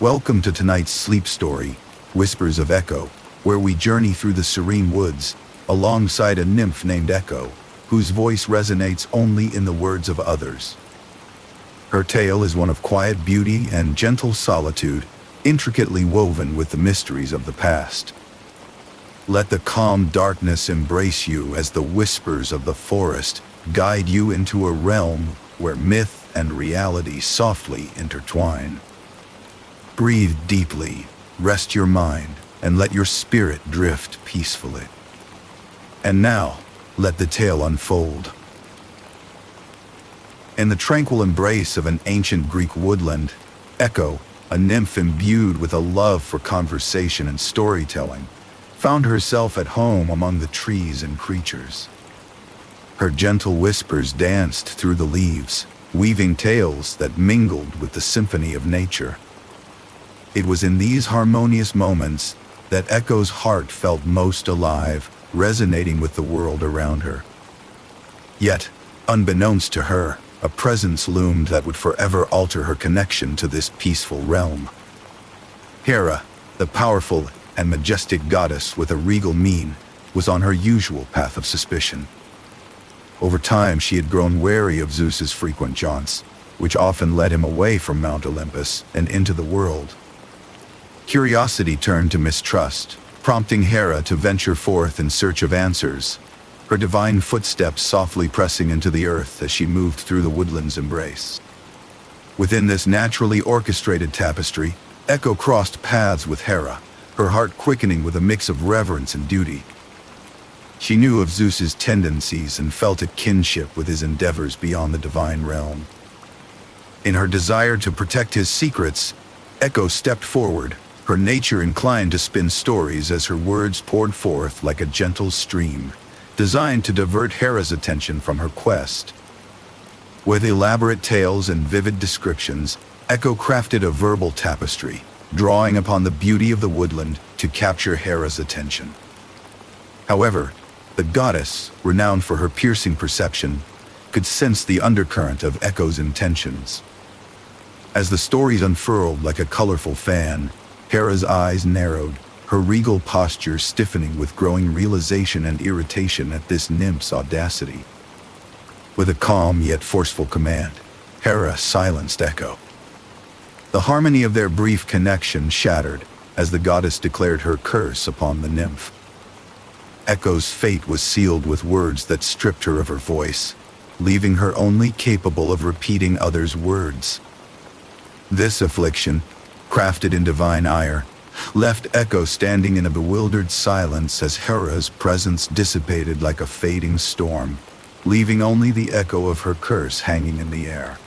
Welcome to tonight's sleep story, Whispers of Echo, where we journey through the serene woods, alongside a nymph named Echo, whose voice resonates only in the words of others. Her tale is one of quiet beauty and gentle solitude, intricately woven with the mysteries of the past. Let the calm darkness embrace you as the whispers of the forest guide you into a realm where myth and reality softly intertwine. Breathe deeply, rest your mind, and let your spirit drift peacefully. And now, let the tale unfold. In the tranquil embrace of an ancient Greek woodland, Echo, a nymph imbued with a love for conversation and storytelling, found herself at home among the trees and creatures. Her gentle whispers danced through the leaves, weaving tales that mingled with the symphony of nature. It was in these harmonious moments that Echo's heart felt most alive, resonating with the world around her. Yet, unbeknownst to her, a presence loomed that would forever alter her connection to this peaceful realm. Hera, the powerful and majestic goddess with a regal mien, was on her usual path of suspicion. Over time, she had grown wary of Zeus's frequent jaunts, which often led him away from Mount Olympus and into the world. Curiosity turned to mistrust, prompting Hera to venture forth in search of answers, her divine footsteps softly pressing into the earth as she moved through the woodland's embrace. Within this naturally orchestrated tapestry, Echo crossed paths with Hera, her heart quickening with a mix of reverence and duty. She knew of Zeus's tendencies and felt a kinship with his endeavors beyond the divine realm. In her desire to protect his secrets, Echo stepped forward, her nature inclined to spin stories as her words poured forth like a gentle stream, designed to divert Hera's attention from her quest. With elaborate tales and vivid descriptions, Echo crafted a verbal tapestry, drawing upon the beauty of the woodland to capture Hera's attention. However, the goddess, renowned for her piercing perception, could sense the undercurrent of Echo's intentions. As the stories unfurled like a colorful fan, Hera's eyes narrowed, her regal posture stiffening with growing realization and irritation at this nymph's audacity. With a calm yet forceful command, Hera silenced Echo. The harmony of their brief connection shattered as the goddess declared her curse upon the nymph. Echo's fate was sealed with words that stripped her of her voice, leaving her only capable of repeating others' words. This affliction, crafted in divine ire, left Echo standing in a bewildered silence as Hera's presence dissipated like a fading storm, leaving only the echo of her curse hanging in the air.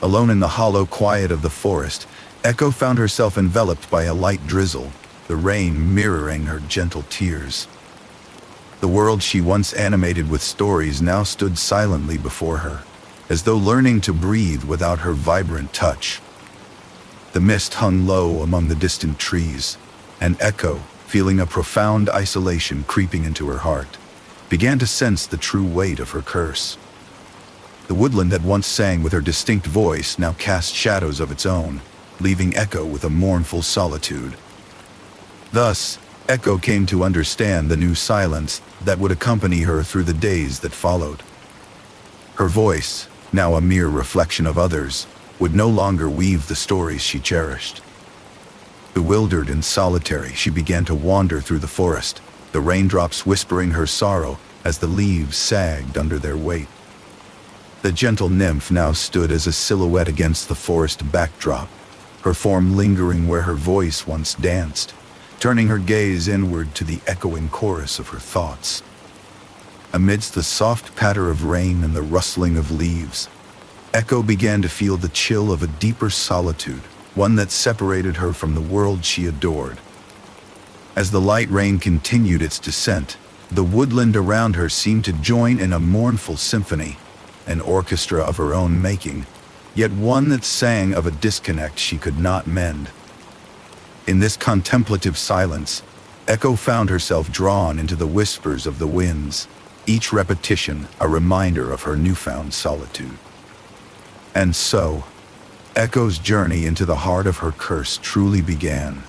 Alone in the hollow quiet of the forest, Echo found herself enveloped by a light drizzle, the rain mirroring her gentle tears. The world she once animated with stories now stood silently before her, as though learning to breathe without her vibrant touch. The mist hung low among the distant trees, and Echo, feeling a profound isolation creeping into her heart, began to sense the true weight of her curse. The woodland that once sang with her distinct voice now cast shadows of its own, leaving Echo with a mournful solitude. Thus, Echo came to understand the new silence that would accompany her through the days that followed. Her voice, now a mere reflection of others, would no longer weave the stories she cherished. Bewildered and solitary, she began to wander through the forest, the raindrops whispering her sorrow as the leaves sagged under their weight. The gentle nymph now stood as a silhouette against the forest backdrop, her form lingering where her voice once danced, turning her gaze inward to the echoing chorus of her thoughts. Amidst the soft patter of rain and the rustling of leaves, Echo began to feel the chill of a deeper solitude, one that separated her from the world she adored. As the light rain continued its descent, the woodland around her seemed to join in a mournful symphony, an orchestra of her own making, yet one that sang of a disconnect she could not mend. In this contemplative silence, Echo found herself drawn into the whispers of the winds, each repetition a reminder of her newfound solitude. And so, Echo's journey into the heart of her curse truly began.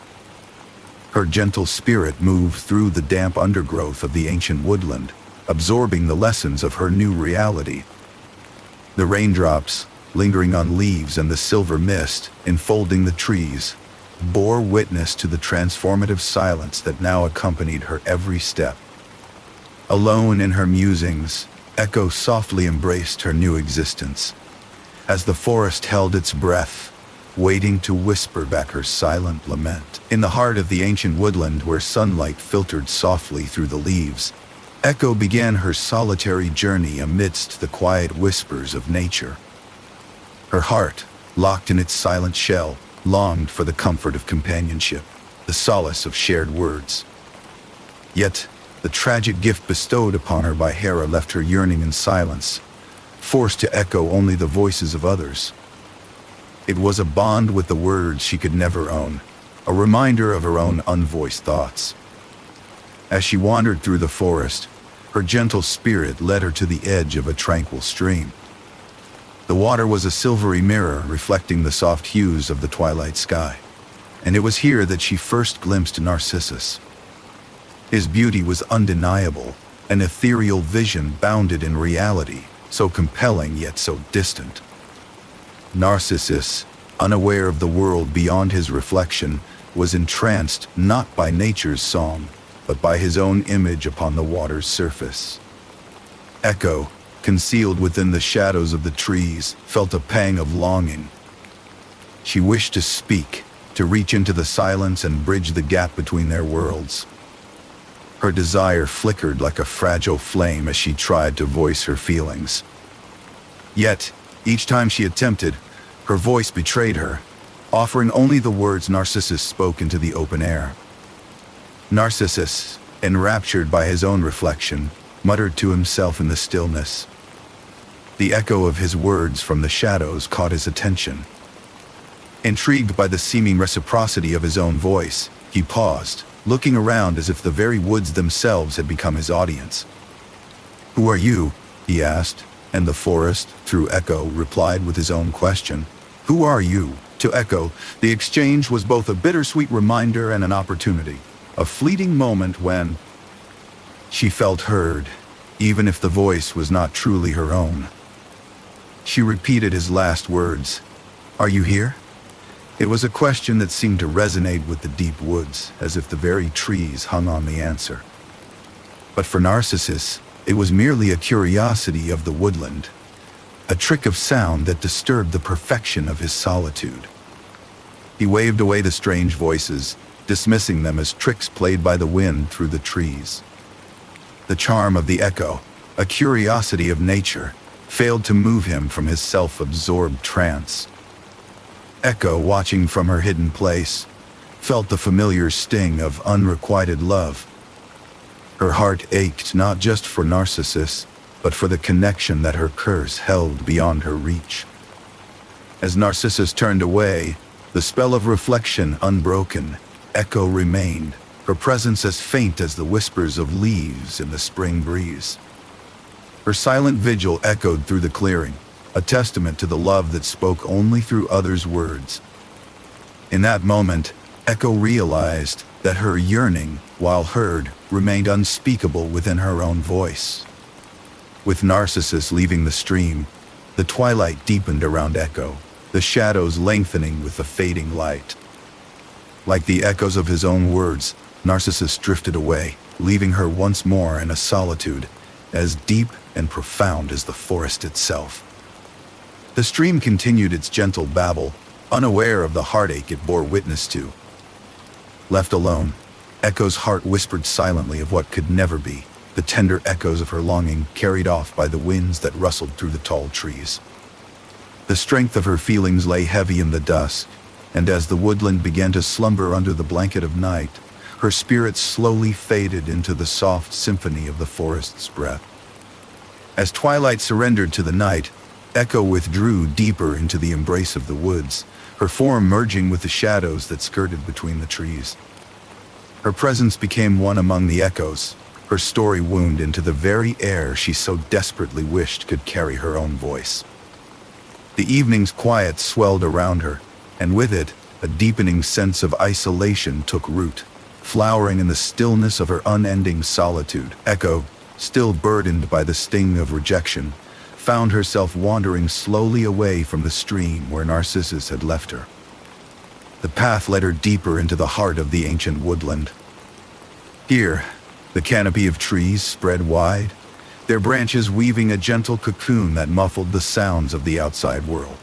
Her gentle spirit moved through the damp undergrowth of the ancient woodland, absorbing the lessons of her new reality. The raindrops, lingering on leaves, and the silver mist enfolding the trees, bore witness to the transformative silence that now accompanied her every step. Alone in her musings, Echo softly embraced her new existence, as the forest held its breath, waiting to whisper back her silent lament. In the heart of the ancient woodland, where sunlight filtered softly through the leaves, Echo began her solitary journey amidst the quiet whispers of nature. Her heart, locked in its silent shell, longed for the comfort of companionship, the solace of shared words. Yet, the tragic gift bestowed upon her by Hera left her yearning in silence, forced to echo only the voices of others. It was a bond with the words she could never own, a reminder of her own unvoiced thoughts. As she wandered through the forest, her gentle spirit led her to the edge of a tranquil stream. The water was a silvery mirror reflecting the soft hues of the twilight sky, and it was here that she first glimpsed Narcissus. His beauty was undeniable, an ethereal vision bounded in reality, so compelling yet so distant. Narcissus, unaware of the world beyond his reflection, was entranced not by nature's song, but by his own image upon the water's surface. Echo, concealed within the shadows of the trees, felt a pang of longing. She wished to speak, to reach into the silence and bridge the gap between their worlds. Her desire flickered like a fragile flame as she tried to voice her feelings. Yet, each time she attempted, her voice betrayed her, offering only the words Narcissus spoke into the open air. Narcissus, enraptured by his own reflection, muttered to himself in the stillness. The echo of his words from the shadows caught his attention. Intrigued by the seeming reciprocity of his own voice, he paused, looking around as if the very woods themselves had become his audience. "Who are you?" he asked, and the forest, through echo, replied with his own question. "Who are you?" To Echo, the exchange was both a bittersweet reminder and an opportunity, a fleeting moment when she felt heard, even if the voice was not truly her own. She repeated his last words, "Are you here?" It was a question that seemed to resonate with the deep woods, as if the very trees hung on the answer. But for Narcissus, it was merely a curiosity of the woodland, a trick of sound that disturbed the perfection of his solitude. He waved away the strange voices, dismissing them as tricks played by the wind through the trees. The charm of the echo, a curiosity of nature, failed to move him from his self-absorbed trance. Echo, watching from her hidden place, felt the familiar sting of unrequited love. Her heart ached not just for Narcissus, but for the connection that her curse held beyond her reach. As Narcissus turned away, the spell of reflection unbroken, Echo remained, her presence as faint as the whispers of leaves in the spring breeze. Her silent vigil echoed through the clearing, a testament to the love that spoke only through others' words. In that moment, Echo realized that her yearning, while heard, remained unspeakable within her own voice. With Narcissus leaving the stream, the twilight deepened around Echo, the shadows lengthening with the fading light. Like the echoes of his own words, Narcissus drifted away, leaving her once more in a solitude as deep and profound as the forest itself. The stream continued its gentle babble, unaware of the heartache it bore witness to. Left alone, Echo's heart whispered silently of what could never be, the tender echoes of her longing carried off by the winds that rustled through the tall trees. The strength of her feelings lay heavy in the dusk, and as the woodland began to slumber under the blanket of night, her spirit slowly faded into the soft symphony of the forest's breath. As twilight surrendered to the night, Echo withdrew deeper into the embrace of the woods, her form merging with the shadows that skirted between the trees. Her presence became one among the echoes, her story wound into the very air she so desperately wished could carry her own voice. The evening's quiet swelled around her, and with it, a deepening sense of isolation took root, flowering in the stillness of her unending solitude. Echo, still burdened by the sting of rejection, found herself wandering slowly away from the stream where Narcissus had left her. The path led her deeper into the heart of the ancient woodland. Here, the canopy of trees spread wide, their branches weaving a gentle cocoon that muffled the sounds of the outside world.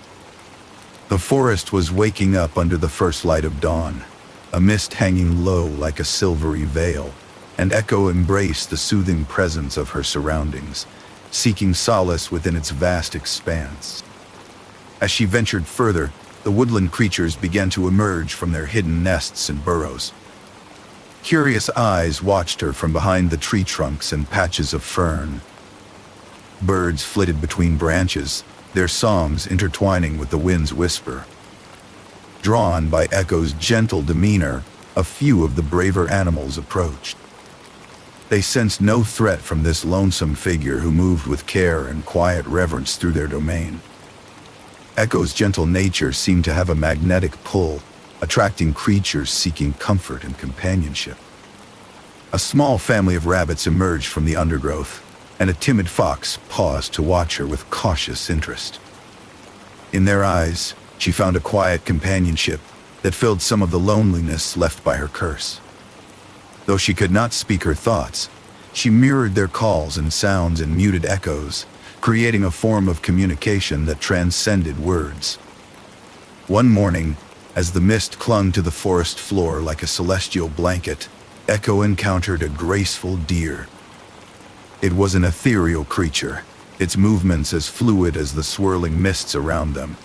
The forest was waking up under the first light of dawn, a mist hanging low like a silvery veil, and Echo embraced the soothing presence of her surroundings, seeking solace within its vast expanse. As she ventured further, the woodland creatures began to emerge from their hidden nests and burrows. Curious eyes watched her from behind the tree trunks and patches of fern. Birds flitted between branches, their songs intertwining with the wind's whisper. Drawn by Echo's gentle demeanor, a few of the braver animals approached. They sensed no threat from this lonesome figure who moved with care and quiet reverence through their domain. Echo's gentle nature seemed to have a magnetic pull, attracting creatures seeking comfort and companionship. A small family of rabbits emerged from the undergrowth, and a timid fox paused to watch her with cautious interest. In their eyes, she found a quiet companionship that filled some of the loneliness left by her curse. Though she could not speak her thoughts, she mirrored their calls and sounds in muted echoes, creating a form of communication that transcended words. One morning, as the mist clung to the forest floor like a celestial blanket, Echo encountered a graceful deer. It was an ethereal creature, its movements as fluid as the swirling mists around them.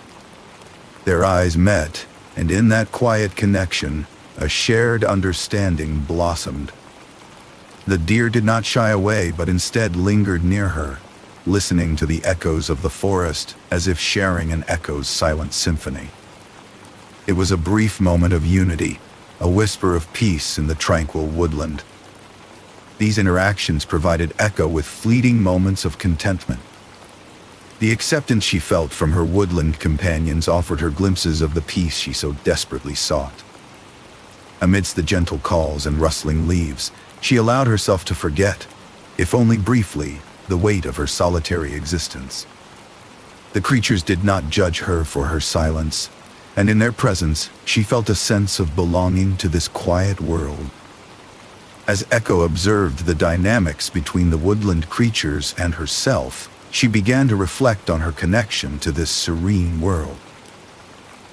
Their eyes met, and in that quiet connection, a shared understanding blossomed. The deer did not shy away, but instead lingered near her, listening to the echoes of the forest as if sharing an echo's silent symphony. It was a brief moment of unity, a whisper of peace in the tranquil woodland. These interactions provided Echo with fleeting moments of contentment. The acceptance she felt from her woodland companions offered her glimpses of the peace she so desperately sought. Amidst the gentle calls and rustling leaves, she allowed herself to forget, if only briefly, the weight of her solitary existence. The creatures did not judge her for her silence, and in their presence, she felt a sense of belonging to this quiet world. As Echo observed the dynamics between the woodland creatures and herself, she began to reflect on her connection to this serene world.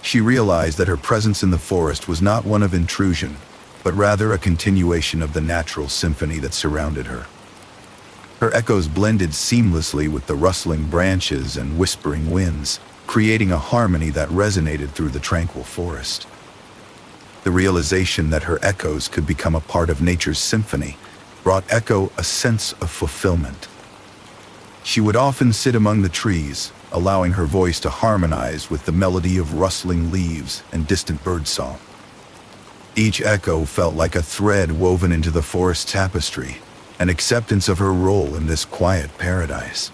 She realized that her presence in the forest was not one of intrusion, but rather a continuation of the natural symphony that surrounded her. Her echoes blended seamlessly with the rustling branches and whispering winds, creating a harmony that resonated through the tranquil forest. The realization that her echoes could become a part of nature's symphony brought Echo a sense of fulfillment. She would often sit among the trees, allowing her voice to harmonize with the melody of rustling leaves and distant birdsong. Each echo felt like a thread woven into the forest tapestry, an acceptance of her role in this quiet paradise.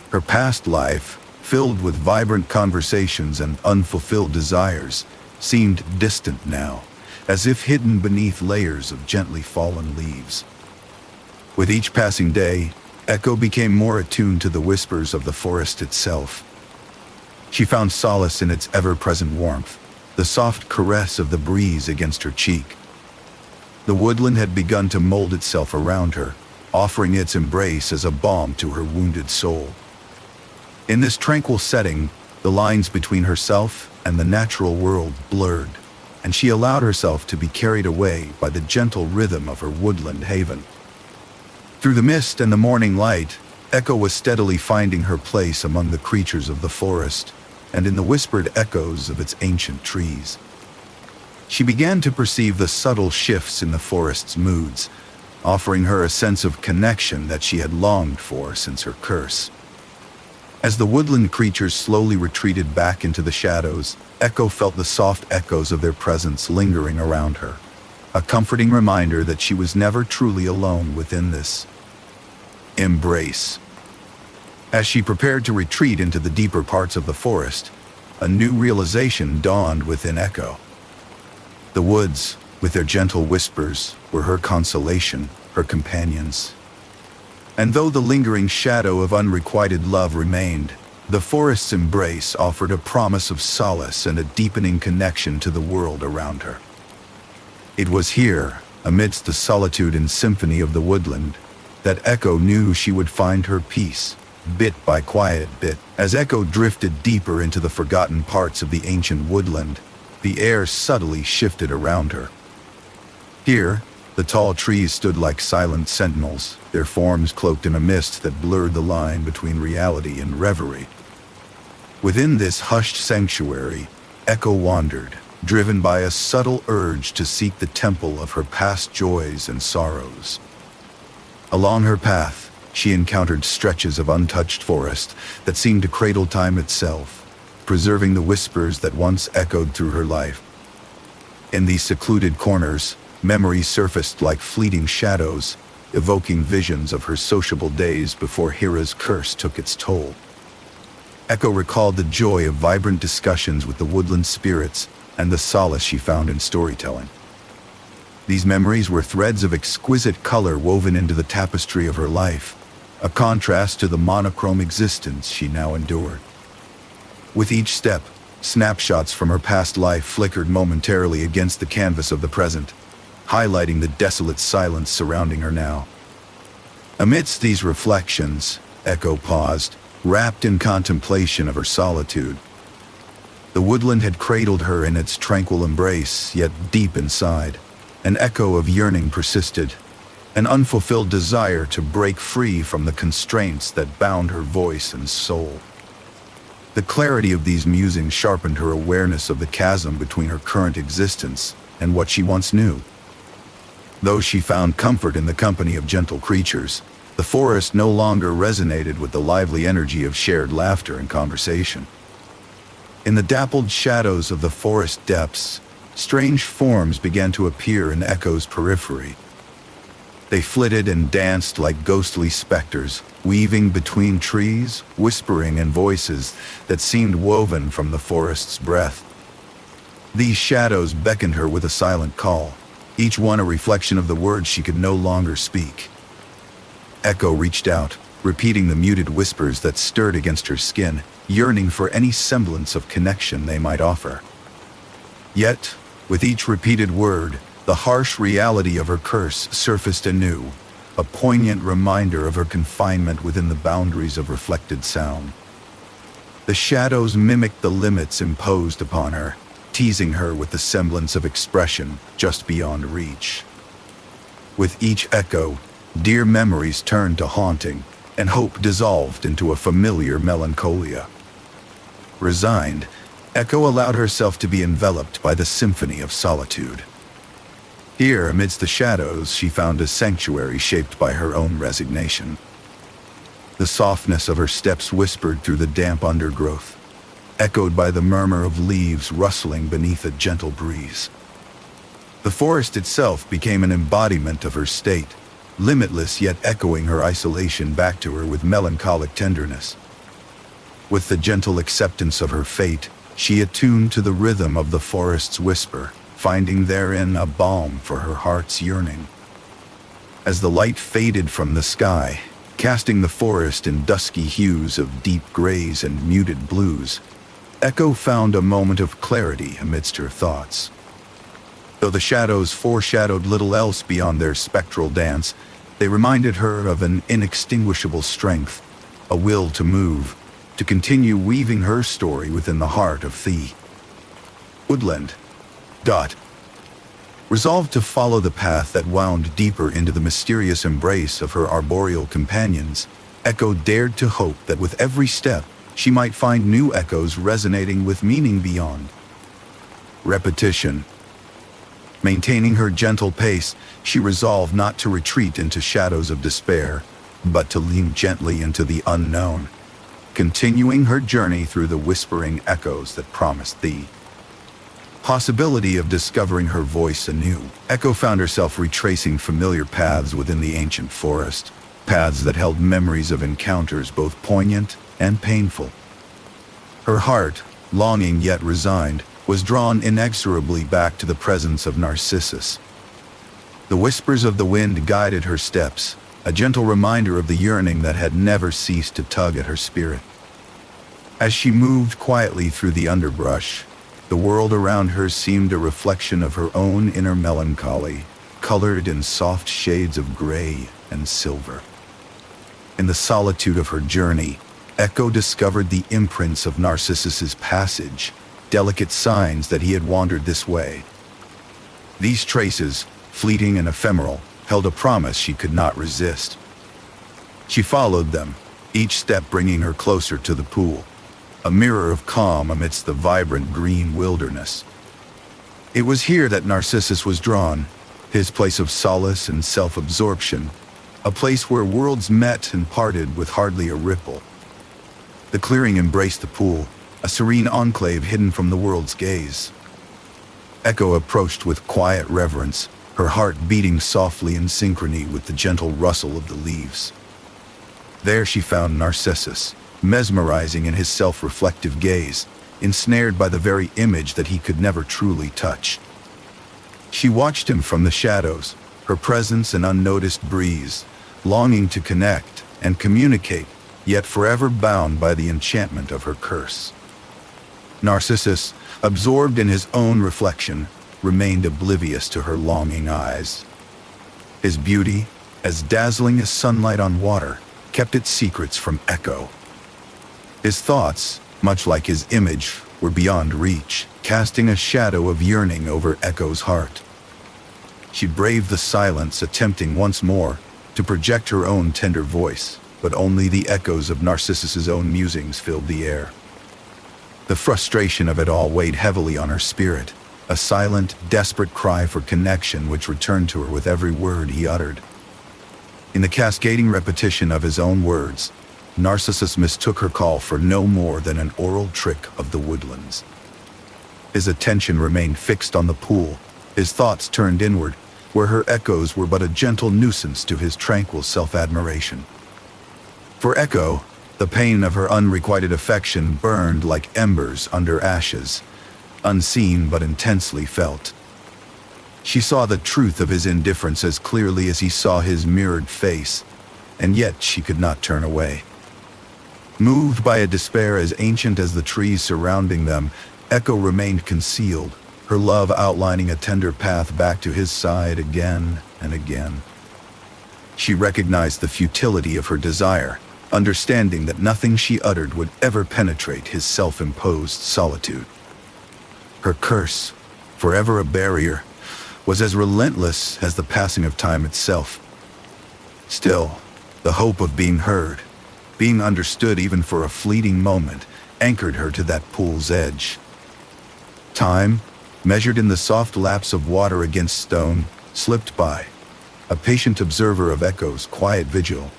Her past life, filled with vibrant conversations and unfulfilled desires, seemed distant now, as if hidden beneath layers of gently fallen leaves. With each passing day, Echo became more attuned to the whispers of the forest itself. She found solace in its ever-present warmth, the soft caress of the breeze against her cheek. The woodland had begun to mold itself around her, offering its embrace as a balm to her wounded soul. In this tranquil setting, the lines between herself and the natural world blurred, and she allowed herself to be carried away by the gentle rhythm of her woodland haven. Through the mist and the morning light, Echo was steadily finding her place among the creatures of the forest and in the whispered echoes of its ancient trees. She began to perceive the subtle shifts in the forest's moods, offering her a sense of connection that she had longed for since her curse. As the woodland creatures slowly retreated back into the shadows, Echo felt the soft echoes of their presence lingering around her, a comforting reminder that she was never truly alone within this embrace. As she prepared to retreat into the deeper parts of the forest, a new realization dawned within Echo. The woods, with their gentle whispers, were her consolation, her companions. And though the lingering shadow of unrequited love remained, the forest's embrace offered a promise of solace and a deepening connection to the world around her. It was here, amidst the solitude and symphony of the woodland, that Echo knew she would find her peace, bit by quiet bit. As Echo drifted deeper into the forgotten parts of the ancient woodland, the air subtly shifted around her. Here, the tall trees stood like silent sentinels, their forms cloaked in a mist that blurred the line between reality and reverie. Within this hushed sanctuary, Echo wandered, driven by a subtle urge to seek the temple of her past joys and sorrows. Along her path, she encountered stretches of untouched forest that seemed to cradle time itself, preserving the whispers that once echoed through her life. In these secluded corners, memories surfaced like fleeting shadows, evoking visions of her sociable days before Hira's curse took its toll. Echo recalled the joy of vibrant discussions with the woodland spirits and the solace she found in storytelling. These memories were threads of exquisite color woven into the tapestry of her life, a contrast to the monochrome existence she now endured. With each step, snapshots from her past life flickered momentarily against the canvas of the present, highlighting the desolate silence surrounding her now. Amidst these reflections, Echo paused, wrapped in contemplation of her solitude. The woodland had cradled her in its tranquil embrace, yet deep inside, an echo of yearning persisted, an unfulfilled desire to break free from the constraints that bound her voice and soul. The clarity of these musings sharpened her awareness of the chasm between her current existence and what she once knew. Though she found comfort in the company of gentle creatures, the forest no longer resonated with the lively energy of shared laughter and conversation. In the dappled shadows of the forest depths, strange forms began to appear in Echo's periphery. They flitted and danced like ghostly specters, weaving between trees, whispering in voices that seemed woven from the forest's breath. These shadows beckoned her with a silent call, each one a reflection of the words she could no longer speak. Echo reached out, repeating the muted whispers that stirred against her skin, yearning for any semblance of connection they might offer. Yet, with each repeated word, the harsh reality of her curse surfaced anew, a poignant reminder of her confinement within the boundaries of reflected sound. The shadows mimicked the limits imposed upon her, teasing her with the semblance of expression just beyond reach. With each echo, dear memories turned to haunting, and hope dissolved into a familiar melancholia. Resigned, Echo allowed herself to be enveloped by the symphony of solitude. Here, amidst the shadows, she found a sanctuary shaped by her own resignation. The softness of her steps whispered through the damp undergrowth, echoed by the murmur of leaves rustling beneath a gentle breeze. The forest itself became an embodiment of her state, limitless yet echoing her isolation back to her with melancholic tenderness. With the gentle acceptance of her fate, she attuned to the rhythm of the forest's whisper, finding therein a balm for her heart's yearning. As the light faded from the sky, casting the forest in dusky hues of deep grays and muted blues, Echo found a moment of clarity amidst her thoughts. Though the shadows foreshadowed little else beyond their spectral dance, they reminded her of an inextinguishable strength, a will to move, to continue weaving her story within the heart of the woodland. Resolved to follow the path that wound deeper into the mysterious embrace of her arboreal companions, Echo dared to hope that with every step, she might find new echoes resonating with meaning beyond repetition. Maintaining her gentle pace, she resolved not to retreat into shadows of despair, but to lean gently into the unknown, continuing her journey through the whispering echoes that promised the possibility of discovering her voice anew. Echo found herself retracing familiar paths within the ancient forest, paths that held memories of encounters both poignant and painful. Her heart, longing yet resigned, was drawn inexorably back to the presence of Narcissus. The whispers of the wind guided her steps, a gentle reminder of the yearning that had never ceased to tug at her spirit. As she moved quietly through the underbrush, the world around her seemed a reflection of her own inner melancholy, colored in soft shades of gray and silver. In the solitude of her journey, Echo discovered the imprints of Narcissus's passage, delicate signs that he had wandered this way. These traces, fleeting and ephemeral, held a promise she could not resist. She followed them, each step bringing her closer to the pool, a mirror of calm amidst the vibrant green wilderness. It was here that Narcissus was drawn, his place of solace and self-absorption, a place where worlds met and parted with hardly a ripple. The clearing embraced the pool, a serene enclave hidden from the world's gaze. Echo approached with quiet reverence, her heart beating softly in synchrony with the gentle rustle of the leaves. There she found Narcissus, mesmerizing in his self-reflective gaze, ensnared by the very image that he could never truly touch. She watched him from the shadows, her presence an unnoticed breeze, longing to connect and communicate, yet forever bound by the enchantment of her curse. Narcissus, absorbed in his own reflection, remained oblivious to her longing eyes. His beauty, as dazzling as sunlight on water, kept its secrets from Echo. His thoughts, much like his image, were beyond reach, casting a shadow of yearning over Echo's heart. She braved the silence, attempting once more to project her own tender voice, but only the echoes of Narcissus's own musings filled the air. The frustration of it all weighed heavily on her spirit, a silent, desperate cry for connection which returned to her with every word he uttered. In the cascading repetition of his own words, Narcissus mistook her call for no more than an oral trick of the woodlands. His attention remained fixed on the pool, his thoughts turned inward, where her echoes were but a gentle nuisance to his tranquil self-admiration. For Echo, the pain of her unrequited affection burned like embers under ashes, unseen but intensely felt. She saw the truth of his indifference as clearly as he saw his mirrored face, and yet she could not turn away. Moved by a despair as ancient as the trees surrounding them, Echo remained concealed, her love outlining a tender path back to his side again and again. She recognized the futility of her desire, understanding that nothing she uttered would ever penetrate his self-imposed solitude. Her curse, forever a barrier, was as relentless as the passing of time itself. Still, the hope of being heard, being understood even for a fleeting moment, anchored her to that pool's edge. Time, measured in the soft laps of water against stone, slipped by, a patient observer of Echo's quiet vigil.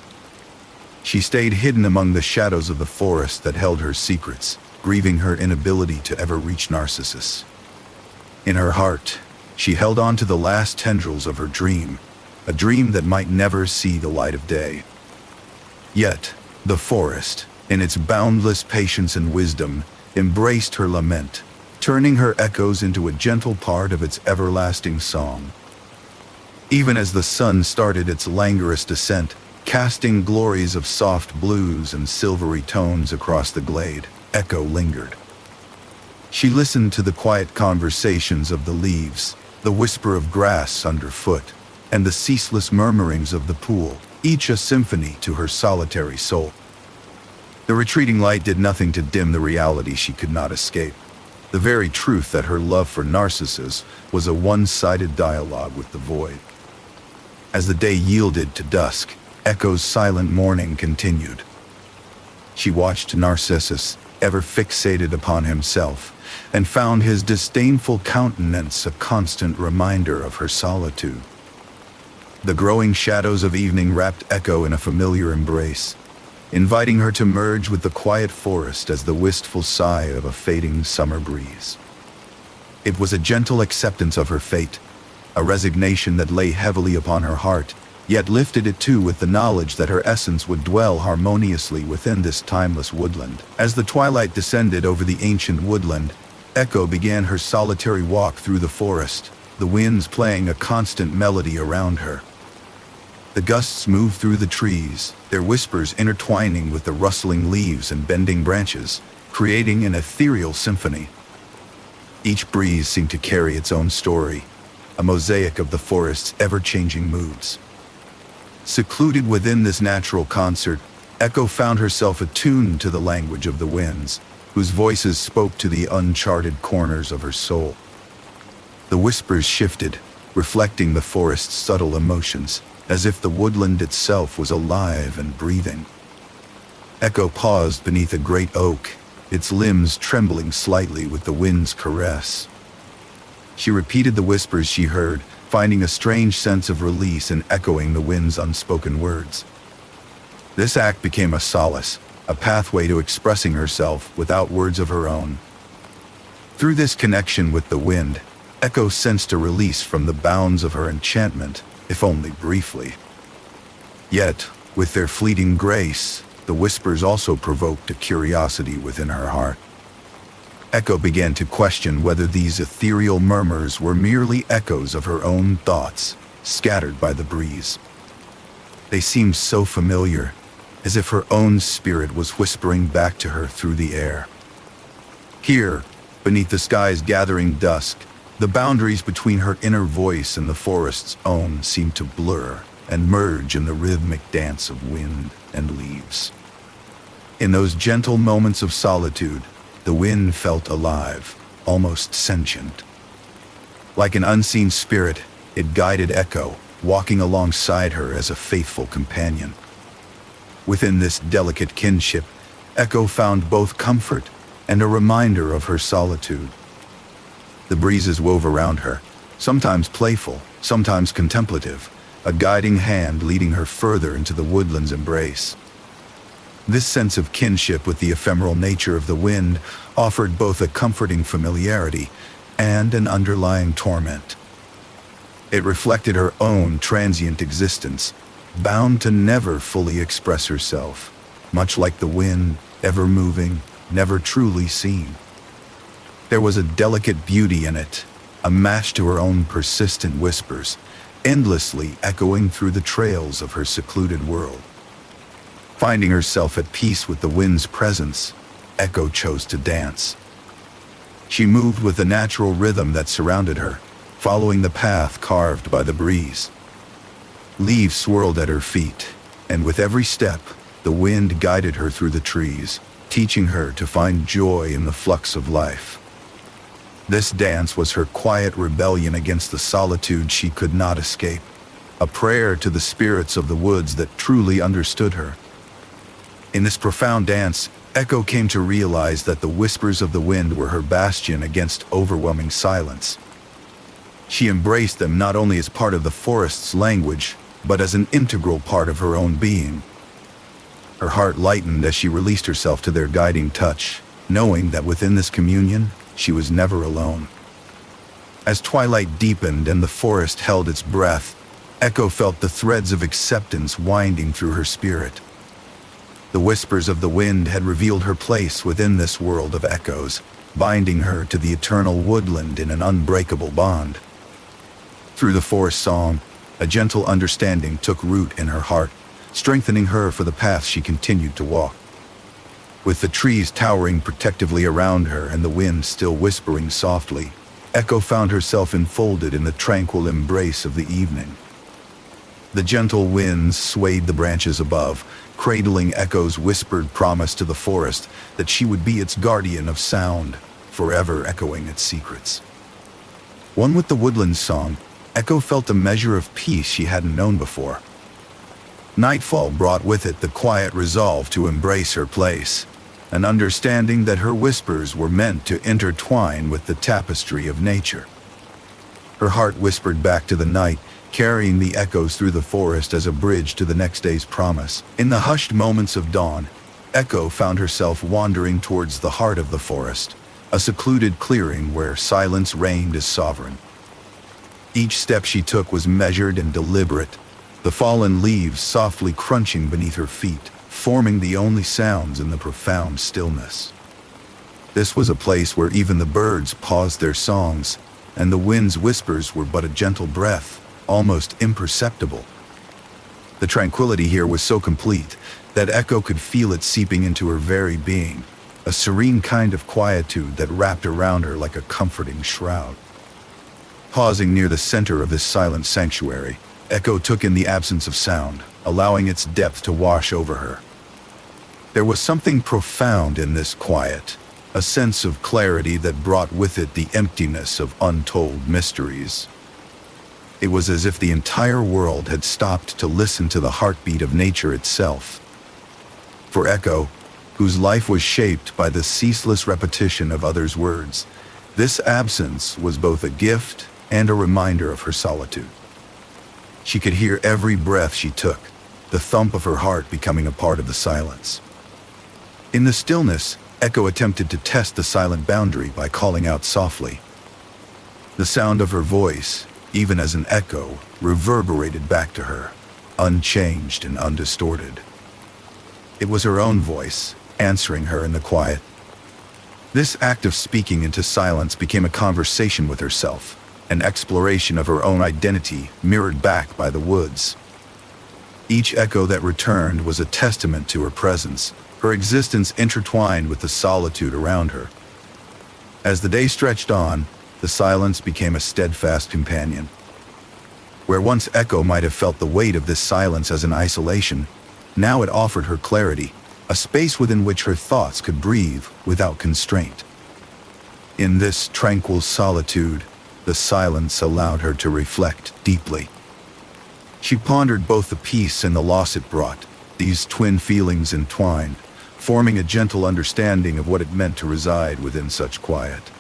She stayed hidden among the shadows of the forest that held her secrets, grieving her inability to ever reach Narcissus. In her heart, she held on to the last tendrils of her dream, a dream that might never see the light of day. Yet, the forest, in its boundless patience and wisdom, embraced her lament, turning her echoes into a gentle part of its everlasting song. Even as the sun started its languorous descent, casting glories of soft blues and silvery tones across the glade, Echo lingered. She listened to the quiet conversations of the leaves, the whisper of grass underfoot, and the ceaseless murmurings of the pool, each a symphony to her solitary soul. The retreating light did nothing to dim the reality she could not escape, the very truth that her love for Narcissus was a one-sided dialogue with the void. As the day yielded to dusk, Echo's silent mourning continued. She watched Narcissus, ever fixated upon himself, and found his disdainful countenance a constant reminder of her solitude. The growing shadows of evening wrapped Echo in a familiar embrace, inviting her to merge with the quiet forest as the wistful sigh of a fading summer breeze. It was a gentle acceptance of her fate, a resignation that lay heavily upon her heart, yet lifted it too with the knowledge that her essence would dwell harmoniously within this timeless woodland. As the twilight descended over the ancient woodland, Echo began her solitary walk through the forest, the winds playing a constant melody around her. The gusts moved through the trees, their whispers intertwining with the rustling leaves and bending branches, creating an ethereal symphony. Each breeze seemed to carry its own story, a mosaic of the forest's ever-changing moods. Secluded within this natural concert, Echo found herself attuned to the language of the winds, whose voices spoke to the uncharted corners of her soul. The whispers shifted, reflecting the forest's subtle emotions, as if the woodland itself was alive and breathing. Echo paused beneath a great oak, its limbs trembling slightly with the wind's caress. She repeated the whispers she heard, finding a strange sense of release in echoing the wind's unspoken words. This act became a solace, a pathway to expressing herself without words of her own. Through this connection with the wind, Echo sensed a release from the bounds of her enchantment, if only briefly. Yet, with their fleeting grace, the whispers also provoked a curiosity within her heart. Echo began to question whether these ethereal murmurs were merely echoes of her own thoughts, scattered by the breeze. They seemed so familiar, as if her own spirit was whispering back to her through the air. Here, beneath the sky's gathering dusk, the boundaries between her inner voice and the forest's own seemed to blur and merge in the rhythmic dance of wind and leaves. In those gentle moments of solitude, the wind felt alive, almost sentient. Like an unseen spirit, it guided Echo, walking alongside her as a faithful companion. Within this delicate kinship, Echo found both comfort and a reminder of her solitude. The breezes wove around her, sometimes playful, sometimes contemplative, a guiding hand leading her further into the woodland's embrace. This sense of kinship with the ephemeral nature of the wind offered both a comforting familiarity and an underlying torment. It reflected her own transient existence, bound to never fully express herself, much like the wind, ever moving, never truly seen. There was a delicate beauty in it, a match to her own persistent whispers, endlessly echoing through the trails of her secluded world. Finding herself at peace with the wind's presence, Echo chose to dance. She moved with the natural rhythm that surrounded her, following the path carved by the breeze. Leaves swirled at her feet, and with every step, the wind guided her through the trees, teaching her to find joy in the flux of life. This dance was her quiet rebellion against the solitude she could not escape, a prayer to the spirits of the woods that truly understood her. In this profound dance, Echo came to realize that the whispers of the wind were her bastion against overwhelming silence. She embraced them not only as part of the forest's language, but as an integral part of her own being. Her heart lightened as she released herself to their guiding touch, knowing that within this communion, she was never alone. As twilight deepened and the forest held its breath, Echo felt the threads of acceptance winding through her spirit. The whispers of the wind had revealed her place within this world of echoes, binding her to the eternal woodland in an unbreakable bond. Through the forest song, a gentle understanding took root in her heart, strengthening her for the path she continued to walk. With the trees towering protectively around her and the wind still whispering softly, Echo found herself enfolded in the tranquil embrace of the evening. The gentle winds swayed the branches above, cradling Echo's whispered promise to the forest that she would be its guardian of sound, forever echoing its secrets. One with the woodland song, Echo felt a measure of peace she hadn't known before. Nightfall brought with it the quiet resolve to embrace her place, an understanding that her whispers were meant to intertwine with the tapestry of nature. Her heart whispered back to the night, carrying the echoes through the forest as a bridge to the next day's promise. In the hushed moments of dawn, Echo found herself wandering towards the heart of the forest, a secluded clearing where silence reigned as sovereign. Each step she took was measured and deliberate, the fallen leaves softly crunching beneath her feet, forming the only sounds in the profound stillness. This was a place where even the birds paused their songs, and the wind's whispers were but a gentle breath, almost imperceptible. The tranquility here was so complete that Echo could feel it seeping into her very being, a serene kind of quietude that wrapped around her like a comforting shroud. Pausing near the center of this silent sanctuary, Echo took in the absence of sound, allowing its depth to wash over her. There was something profound in this quiet, a sense of clarity that brought with it the emptiness of untold mysteries. It was as if the entire world had stopped to listen to the heartbeat of nature itself. For Echo, whose life was shaped by the ceaseless repetition of others' words, this absence was both a gift and a reminder of her solitude. She could hear every breath she took, the thump of her heart becoming a part of the silence. In the stillness, Echo attempted to test the silent boundary by calling out softly. The sound of her voice, even as an echo, reverberated back to her, unchanged and undistorted. It was her own voice, answering her in the quiet. This act of speaking into silence became a conversation with herself, an exploration of her own identity mirrored back by the woods. Each echo that returned was a testament to her presence, her existence intertwined with the solitude around her. As the day stretched on, the silence became a steadfast companion. Where once Echo might have felt the weight of this silence as an isolation, now it offered her clarity, a space within which her thoughts could breathe without constraint. In this tranquil solitude, the silence allowed her to reflect deeply. She pondered both the peace and the loss it brought, these twin feelings entwined, forming a gentle understanding of what it meant to reside within such quiet.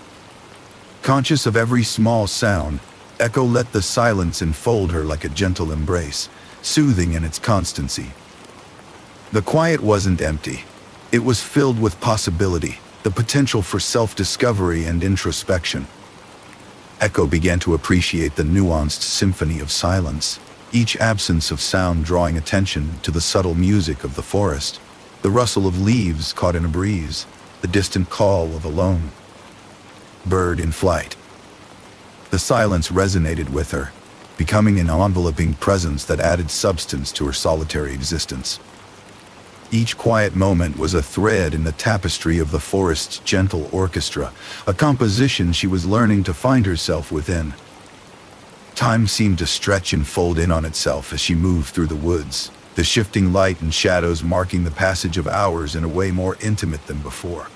Conscious of every small sound, Echo let the silence enfold her like a gentle embrace, soothing in its constancy. The quiet wasn't empty. It was filled with possibility, the potential for self-discovery and introspection. Echo began to appreciate the nuanced symphony of silence, each absence of sound drawing attention to the subtle music of the forest, the rustle of leaves caught in a breeze, the distant call of a lone bird in flight. The silence resonated with her, becoming an enveloping presence that added substance to her solitary existence. Each quiet moment was a thread in the tapestry of the forest's gentle orchestra, a composition she was learning to find herself within. Time seemed to stretch and fold in on itself as she moved through the woods, the shifting light and shadows marking the passage of hours in a way more intimate than before.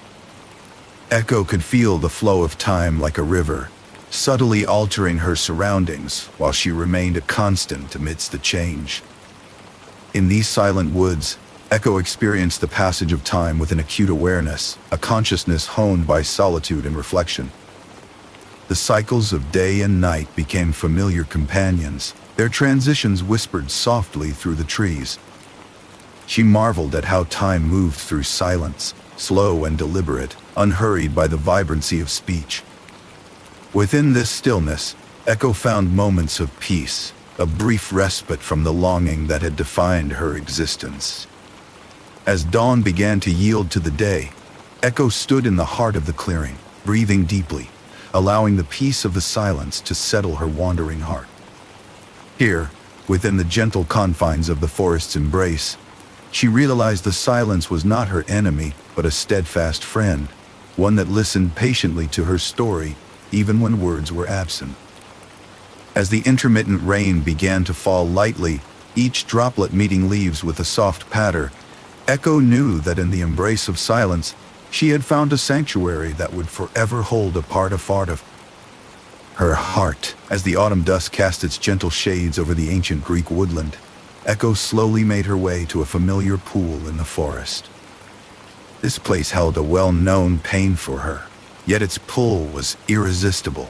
Echo could feel the flow of time like a river, subtly altering her surroundings while she remained a constant amidst the change. In these silent woods, Echo experienced the passage of time with an acute awareness, a consciousness honed by solitude and reflection. The cycles of day and night became familiar companions, their transitions whispered softly through the trees. She marveled at how time moved through silence, slow and deliberate, unhurried by the vibrancy of speech. Within this stillness, Echo found moments of peace, a brief respite from the longing that had defined her existence. As dawn began to yield to the day, Echo stood in the heart of the clearing, breathing deeply, allowing the peace of the silence to settle her wandering heart. Here, within the gentle confines of the forest's embrace, she realized the silence was not her enemy, but a steadfast friend, one that listened patiently to her story, even when words were absent. As the intermittent rain began to fall lightly, each droplet meeting leaves with a soft patter, Echo knew that in the embrace of silence, she had found a sanctuary that would forever hold a part of her heart. As the autumn dusk cast its gentle shades over the ancient Greek woodland, Echo slowly made her way to a familiar pool in the forest. This place held a well-known pain for her, yet its pull was irresistible.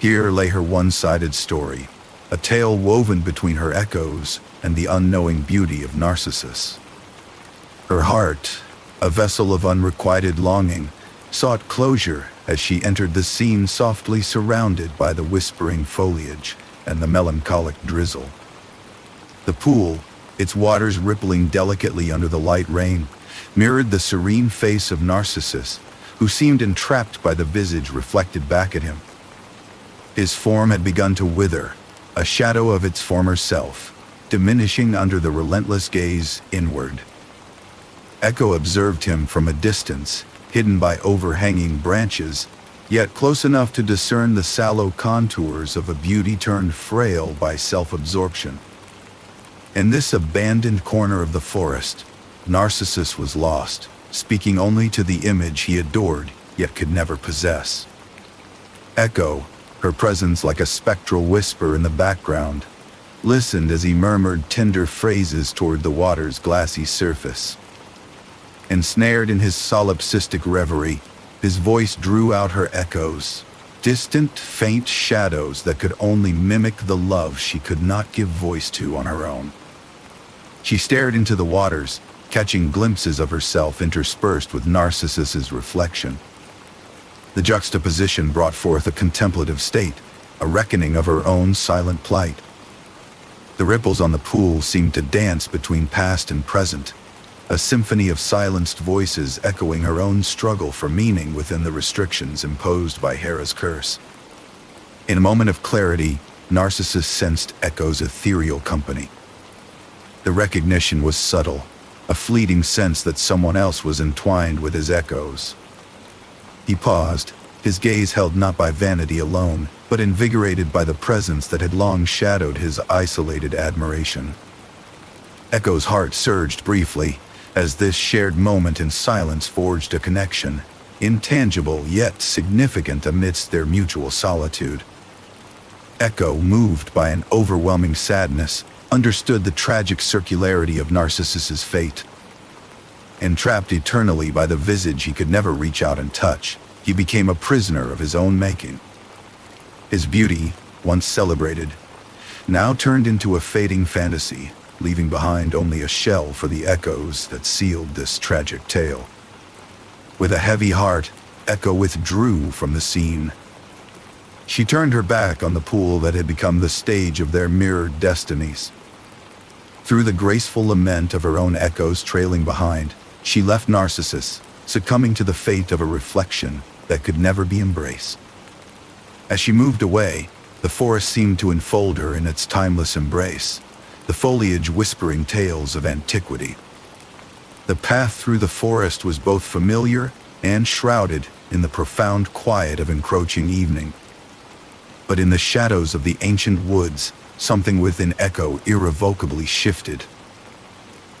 Here lay her one-sided story, a tale woven between her echoes and the unknowing beauty of Narcissus. Her heart, a vessel of unrequited longing, sought closure as she entered the scene softly surrounded by the whispering foliage and the melancholic drizzle. The pool, its waters rippling delicately under the light rain, mirrored the serene face of Narcissus, who seemed entrapped by the visage reflected back at him. His form had begun to wither, a shadow of its former self, diminishing under the relentless gaze inward. Echo observed him from a distance, hidden by overhanging branches, yet close enough to discern the sallow contours of a beauty turned frail by self-absorption. In this abandoned corner of the forest, Narcissus was lost, speaking only to the image he adored yet could never possess. Echo, her presence like a spectral whisper in the background, listened as he murmured tender phrases toward the water's glassy surface. Ensnared in his solipsistic reverie, his voice drew out her echoes, distant, faint shadows that could only mimic the love she could not give voice to on her own. She stared into the waters, catching glimpses of herself interspersed with Narcissus's reflection. The juxtaposition brought forth a contemplative state, a reckoning of her own silent plight. The ripples on the pool seemed to dance between past and present, a symphony of silenced voices echoing her own struggle for meaning within the restrictions imposed by Hera's curse. In a moment of clarity, Narcissus sensed Echo's ethereal company. The recognition was subtle, a fleeting sense that someone else was entwined with his echoes. He paused, his gaze held not by vanity alone, but invigorated by the presence that had long shadowed his isolated admiration. Echo's heart surged briefly, as this shared moment in silence forged a connection, intangible yet significant amidst their mutual solitude. Echo, moved by an overwhelming sadness, understood the tragic circularity of Narcissus's fate. Entrapped eternally by the visage he could never reach out and touch, he became a prisoner of his own making. His beauty, once celebrated, now turned into a fading fantasy, leaving behind only a shell for the echoes that sealed this tragic tale. With a heavy heart, Echo withdrew from the scene. She turned her back on the pool that had become the stage of their mirrored destinies. Through the graceful lament of her own echoes trailing behind, she left Narcissus, succumbing to the fate of a reflection that could never be embraced. As she moved away, the forest seemed to enfold her in its timeless embrace, the foliage whispering tales of antiquity. The path through the forest was both familiar and shrouded in the profound quiet of encroaching evening. But in the shadows of the ancient woods, something within Echo irrevocably shifted.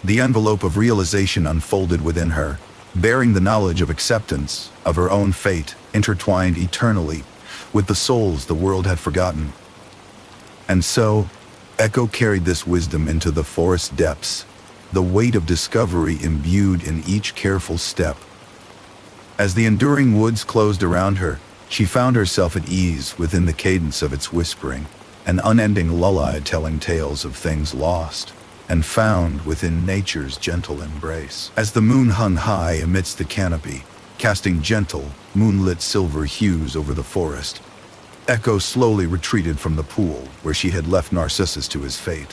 The envelope of realization unfolded within her, bearing the knowledge of acceptance of her own fate, intertwined eternally with the souls the world had forgotten. And so, Echo carried this wisdom into the forest depths, the weight of discovery imbued in each careful step. As the enduring woods closed around her, she found herself at ease within the cadence of its whispering, an unending lullaby telling tales of things lost and found within nature's gentle embrace. As the moon hung high amidst the canopy, casting gentle, moonlit silver hues over the forest, Echo slowly retreated from the pool where she had left Narcissus to his fate.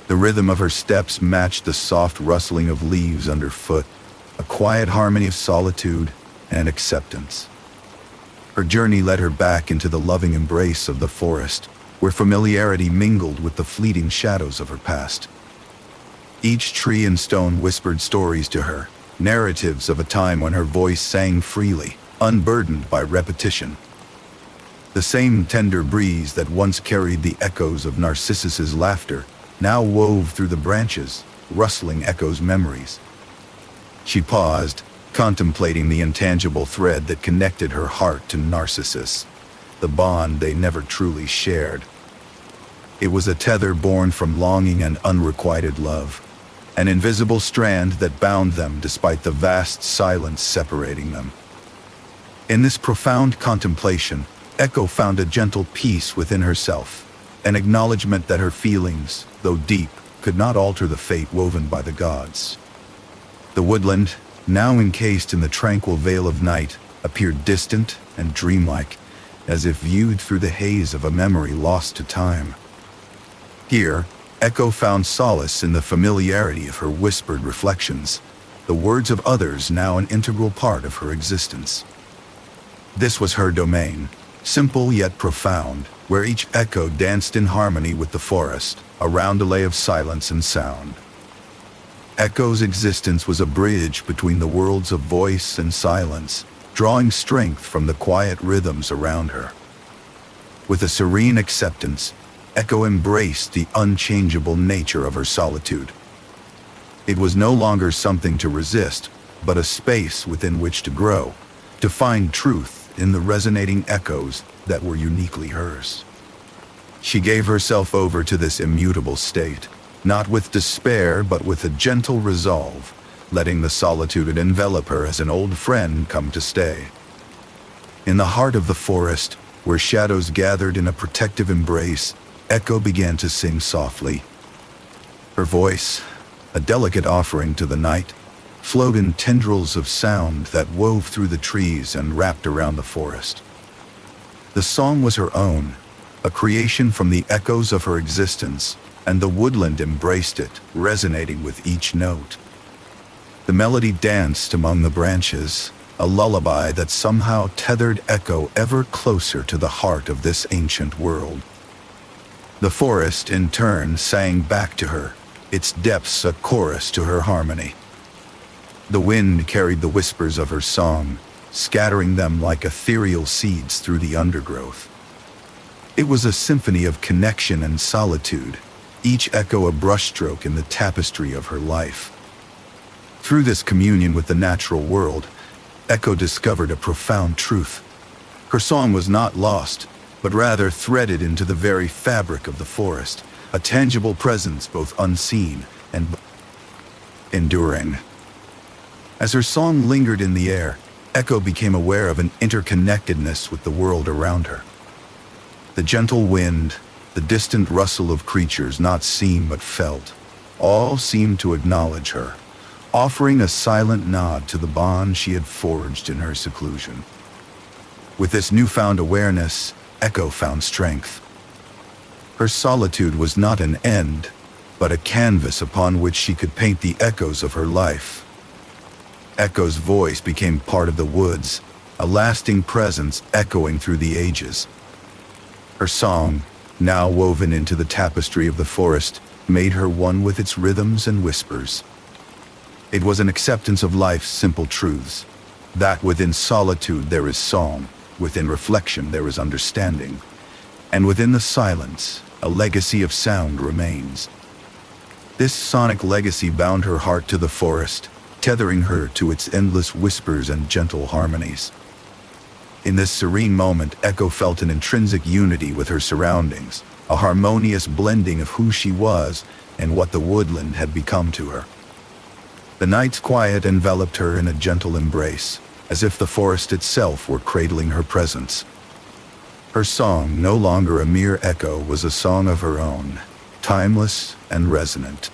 The rhythm of her steps matched the soft rustling of leaves underfoot, a quiet harmony of solitude and acceptance. Her journey led her back into the loving embrace of the forest, where familiarity mingled with the fleeting shadows of her past. Each tree and stone whispered stories to her, narratives of a time when her voice sang freely, unburdened by repetition. The same tender breeze that once carried the echoes of Narcissus's laughter now wove through the branches, rustling Echo's memories. She paused, contemplating the intangible thread that connected her heart to Narcissus, the bond they never truly shared. It was a tether born from longing and unrequited love, an invisible strand that bound them despite the vast silence separating them. In this profound contemplation, Echo found a gentle peace within herself, an acknowledgement that her feelings, though deep, could not alter the fate woven by the gods. The woodland, now encased in the tranquil veil of night, appeared distant and dreamlike, as if viewed through the haze of a memory lost to time. Here, Echo found solace in the familiarity of her whispered reflections, the words of others now an integral part of her existence. This was her domain, simple yet profound, where each echo danced in harmony with the forest, a roundelay of silence and sound. Echo's existence was a bridge between the worlds of voice and silence, drawing strength from the quiet rhythms around her. With a serene acceptance, Echo embraced the unchangeable nature of her solitude. It was no longer something to resist, but a space within which to grow, to find truth in the resonating echoes that were uniquely hers. She gave herself over to this immutable state, not with despair but with a gentle resolve, letting the solitude envelop her as an old friend come to stay. In the heart of the forest, where shadows gathered in a protective embrace, Echo began to sing softly. Her voice, a delicate offering to the night, flowed in tendrils of sound that wove through the trees and wrapped around the forest. The song was her own, a creation from the echoes of her existence, and the woodland embraced it, resonating with each note. The melody danced among the branches, a lullaby that somehow tethered Echo ever closer to the heart of this ancient world. The forest, in turn, sang back to her, its depths a chorus to her harmony. The wind carried the whispers of her song, scattering them like ethereal seeds through the undergrowth. It was a symphony of connection and solitude, each echo a brushstroke in the tapestry of her life. Through this communion with the natural world, Echo discovered a profound truth. Her song was not lost, but rather threaded into the very fabric of the forest, a tangible presence both unseen and enduring. As her song lingered in the air, Echo became aware of an interconnectedness with the world around her. The gentle wind, the distant rustle of creatures not seen but felt, all seemed to acknowledge her, offering a silent nod to the bond she had forged in her seclusion. With this newfound awareness, Echo found strength. Her solitude was not an end, but a canvas upon which she could paint the echoes of her life. Echo's voice became part of the woods, a lasting presence echoing through the ages. Her song, now woven into the tapestry of the forest, made her one with its rhythms and whispers. It was an acceptance of life's simple truths, that within solitude there is song, within reflection there is understanding, and within the silence, a legacy of sound remains. This sonic legacy bound her heart to the forest, tethering her to its endless whispers and gentle harmonies. In this serene moment, Echo felt an intrinsic unity with her surroundings, a harmonious blending of who she was and what the woodland had become to her. The night's quiet enveloped her in a gentle embrace, as if the forest itself were cradling her presence. Her song, no longer a mere echo, was a song of her own, timeless and resonant.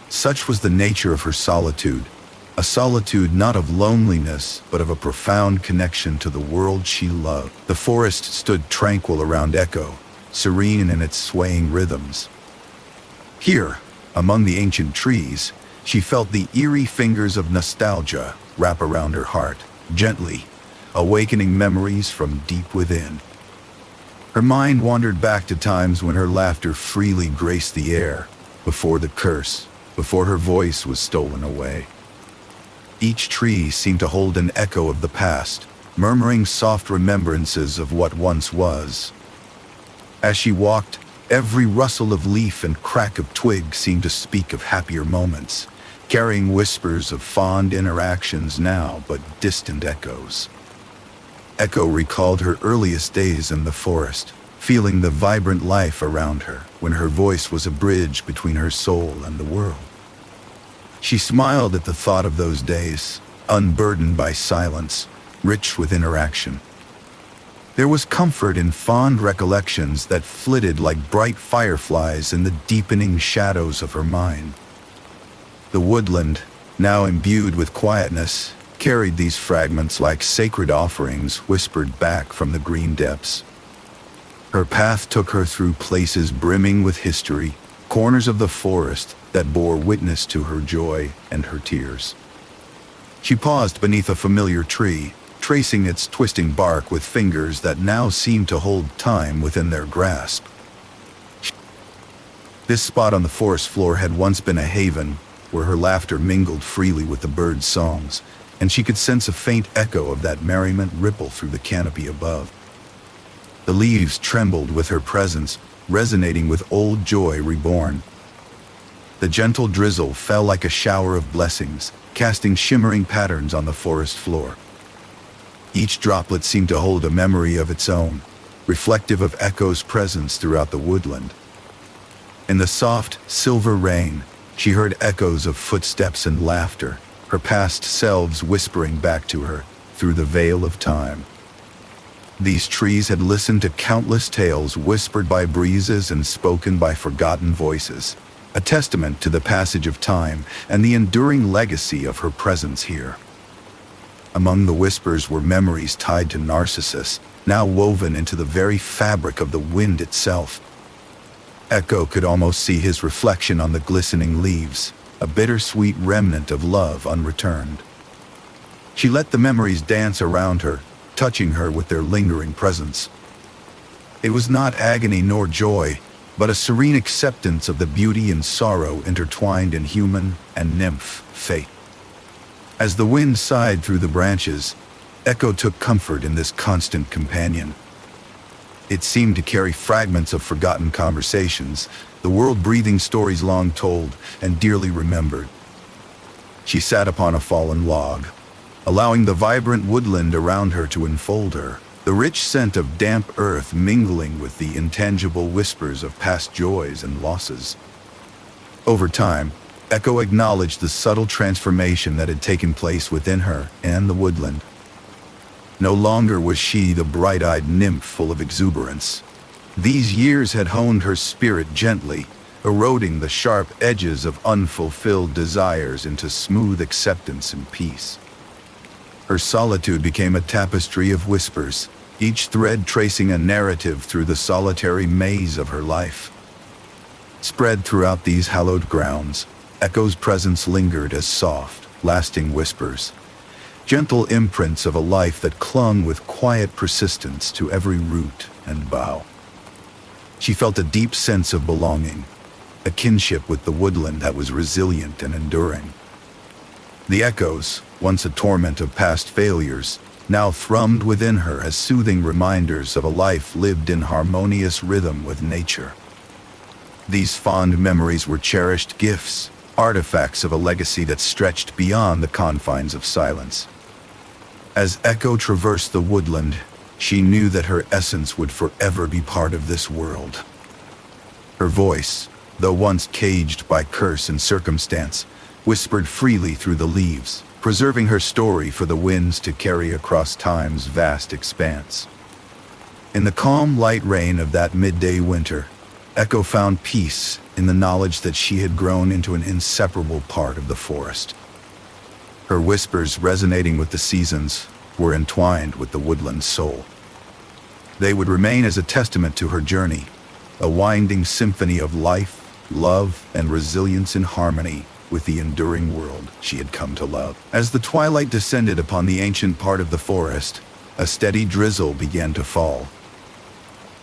Such was the nature of her solitude, a solitude not of loneliness, but of a profound connection to the world she loved. The forest stood tranquil around Echo, serene in its swaying rhythms. Here, among the ancient trees, she felt the eerie fingers of nostalgia wrap around her heart, gently, awakening memories from deep within. Her mind wandered back to times when her laughter freely graced the air, before the curse, before her voice was stolen away. Each tree seemed to hold an echo of the past, murmuring soft remembrances of what once was. As she walked, every rustle of leaf and crack of twig seemed to speak of happier moments, carrying whispers of fond interactions now but distant echoes. Echo recalled her earliest days in the forest, feeling the vibrant life around her when her voice was a bridge between her soul and the world. She smiled at the thought of those days, unburdened by silence, rich with interaction. There was comfort in fond recollections that flitted like bright fireflies in the deepening shadows of her mind. The woodland, now imbued with quietness, carried these fragments like sacred offerings whispered back from the green depths. Her path took her through places brimming with history, corners of the forest that bore witness to her joy and her tears. She paused beneath a familiar tree, tracing its twisting bark with fingers that now seemed to hold time within their grasp. This spot on the forest floor had once been a haven where her laughter mingled freely with the birds' songs, and she could sense a faint echo of that merriment ripple through the canopy above. The leaves trembled with her presence, resonating with old joy reborn. The gentle drizzle fell like a shower of blessings, casting shimmering patterns on the forest floor. Each droplet seemed to hold a memory of its own, reflective of Echo's presence throughout the woodland. In the soft, silver rain, she heard echoes of footsteps and laughter, her past selves whispering back to her through the veil of time. These trees had listened to countless tales whispered by breezes and spoken by forgotten voices, a testament to the passage of time and the enduring legacy of her presence here. Among the whispers were memories tied to Narcissus, now woven into the very fabric of the wind itself. Echo could almost see his reflection on the glistening leaves, a bittersweet remnant of love unreturned. She let the memories dance around her, touching her with their lingering presence. It was not agony nor joy, but a serene acceptance of the beauty and sorrow intertwined in human and nymph fate. As the wind sighed through the branches, Echo took comfort in this constant companion. It seemed to carry fragments of forgotten conversations, the world breathing stories long told and dearly remembered. She sat upon a fallen log, allowing the vibrant woodland around her to enfold her, the rich scent of damp earth mingling with the intangible whispers of past joys and losses. Over time, Echo acknowledged the subtle transformation that had taken place within her and the woodland. No longer was she the bright-eyed nymph full of exuberance. These years had honed her spirit gently, eroding the sharp edges of unfulfilled desires into smooth acceptance and peace. Her solitude became a tapestry of whispers, each thread tracing a narrative through the solitary maze of her life. Spread throughout these hallowed grounds, Echo's presence lingered as soft, lasting whispers, gentle imprints of a life that clung with quiet persistence to every root and bough. She felt a deep sense of belonging, a kinship with the woodland that was resilient and enduring. The echoes, once a torment of past failures, now thrummed within her as soothing reminders of a life lived in harmonious rhythm with nature. These fond memories were cherished gifts, artifacts of a legacy that stretched beyond the confines of silence. As Echo traversed the woodland, she knew that her essence would forever be part of this world. Her voice, though once caged by curse and circumstance, whispered freely through the leaves, preserving her story for the winds to carry across time's vast expanse. In the calm light rain of that midday winter, Echo found peace in the knowledge that she had grown into an inseparable part of the forest. Her whispers, resonating with the seasons, were entwined with the woodland's soul. They would remain as a testament to her journey, a winding symphony of life, love, and resilience in harmony with the enduring world she had come to love. As the twilight descended upon the ancient part of the forest, a steady drizzle began to fall.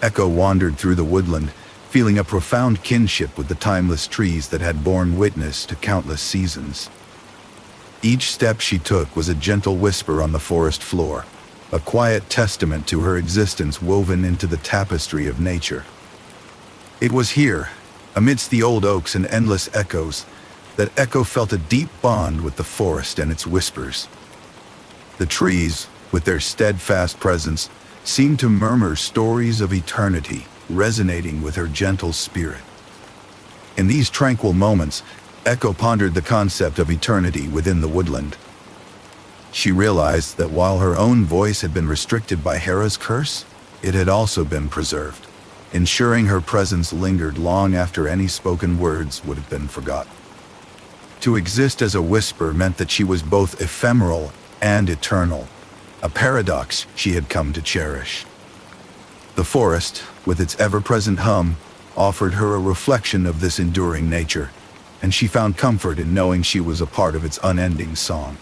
Echo wandered through the woodland, feeling a profound kinship with the timeless trees that had borne witness to countless seasons. Each step she took was a gentle whisper on the forest floor, a quiet testament to her existence woven into the tapestry of nature. It was here, amidst the old oaks and endless echoes, that Echo felt a deep bond with the forest and its whispers. The trees, with their steadfast presence, seemed to murmur stories of eternity, resonating with her gentle spirit. In these tranquil moments, Echo pondered the concept of eternity within the woodland. She realized that while her own voice had been restricted by Hera's curse, it had also been preserved, ensuring her presence lingered long after any spoken words would have been forgotten. To exist as a whisper meant that she was both ephemeral and eternal, a paradox she had come to cherish. The forest, with its ever-present hum, offered her a reflection of this enduring nature, and she found comfort in knowing she was a part of its unending song.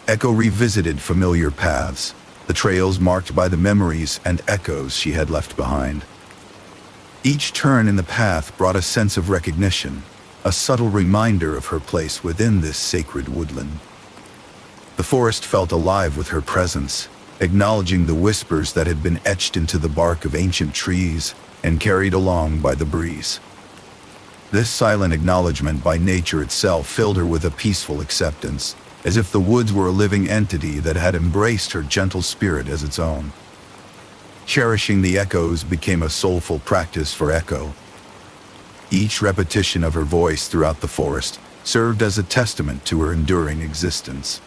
Echo revisited familiar paths, the trails marked by the memories and echoes she had left behind. Each turn in the path brought a sense of recognition, a subtle reminder of her place within this sacred woodland. The forest felt alive with her presence, acknowledging the whispers that had been etched into the bark of ancient trees and carried along by the breeze. This silent acknowledgement by nature itself filled her with a peaceful acceptance, as if the woods were a living entity that had embraced her gentle spirit as its own. Cherishing the echoes became a soulful practice for Echo. Each repetition of her voice throughout the forest served as a testament to her enduring existence.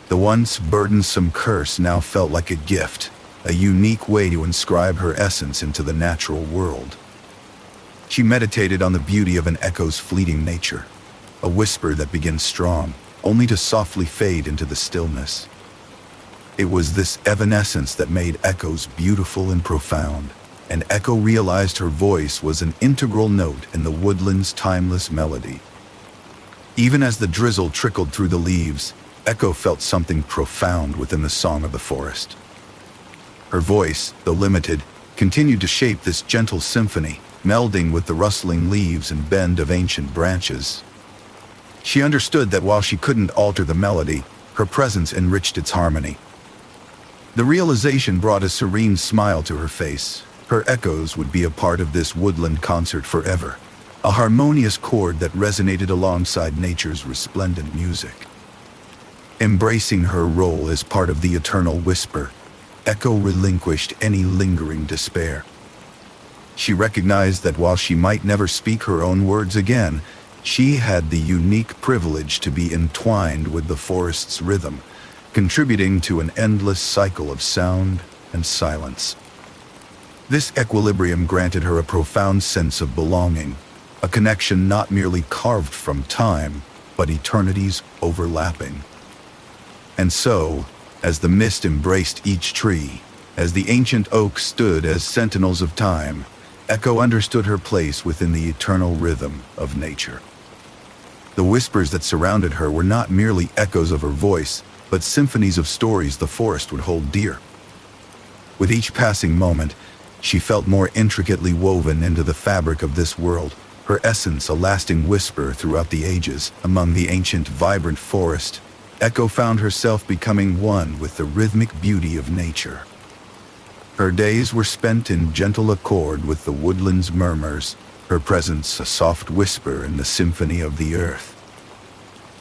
The once burdensome curse now felt like a gift, a unique way to inscribe her essence into the natural world. She meditated on the beauty of an echo's fleeting nature, a whisper that begins strong, only to softly fade into the stillness. It was this evanescence that made echoes beautiful and profound, and Echo realized her voice was an integral note in the woodland's timeless melody. Even as the drizzle trickled through the leaves, Echo felt something profound within the song of the forest. Her voice, though limited, continued to shape this gentle symphony, melding with the rustling leaves and bend of ancient branches. She understood that while she couldn't alter the melody, her presence enriched its harmony. The realization brought a serene smile to her face. Her echoes would be a part of this woodland concert forever, a harmonious chord that resonated alongside nature's resplendent music. Embracing her role as part of the eternal whisper, Echo relinquished any lingering despair. She recognized that while she might never speak her own words again, she had the unique privilege to be entwined with the forest's rhythm, contributing to an endless cycle of sound and silence. This equilibrium granted her a profound sense of belonging, a connection not merely carved from time, but eternities overlapping. And so, as the mist embraced each tree, as the ancient oaks stood as sentinels of time, Echo understood her place within the eternal rhythm of nature. The whispers that surrounded her were not merely echoes of her voice, but symphonies of stories the forest would hold dear. With each passing moment, she felt more intricately woven into the fabric of this world, her essence a lasting whisper throughout the ages. Among the ancient, vibrant forest, Echo found herself becoming one with the rhythmic beauty of nature. Her days were spent in gentle accord with the woodland's murmurs, her presence a soft whisper in the symphony of the earth.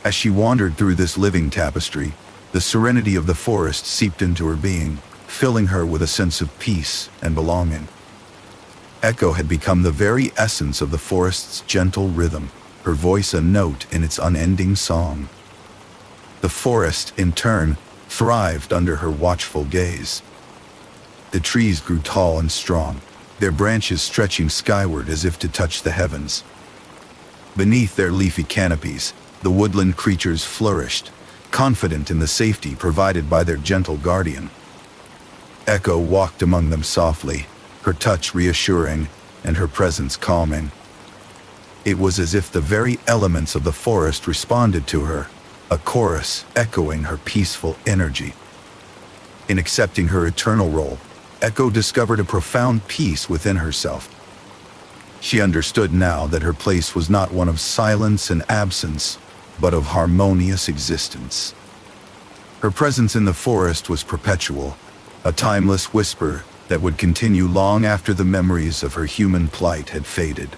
As she wandered through this living tapestry, the serenity of the forest seeped into her being, filling her with a sense of peace and belonging. Echo had become the very essence of the forest's gentle rhythm, her voice a note in its unending song. The forest, in turn, thrived under her watchful gaze. The trees grew tall and strong, their branches stretching skyward as if to touch the heavens. Beneath their leafy canopies, the woodland creatures flourished, confident in the safety provided by their gentle guardian. Echo walked among them softly, her touch reassuring and her presence calming. It was as if the very elements of the forest responded to her, a chorus echoing her peaceful energy. In accepting her eternal role, Echo discovered a profound peace within herself. She understood now that her place was not one of silence and absence, but of harmonious existence. Her presence in the forest was perpetual, a timeless whisper that would continue long after the memories of her human plight had faded.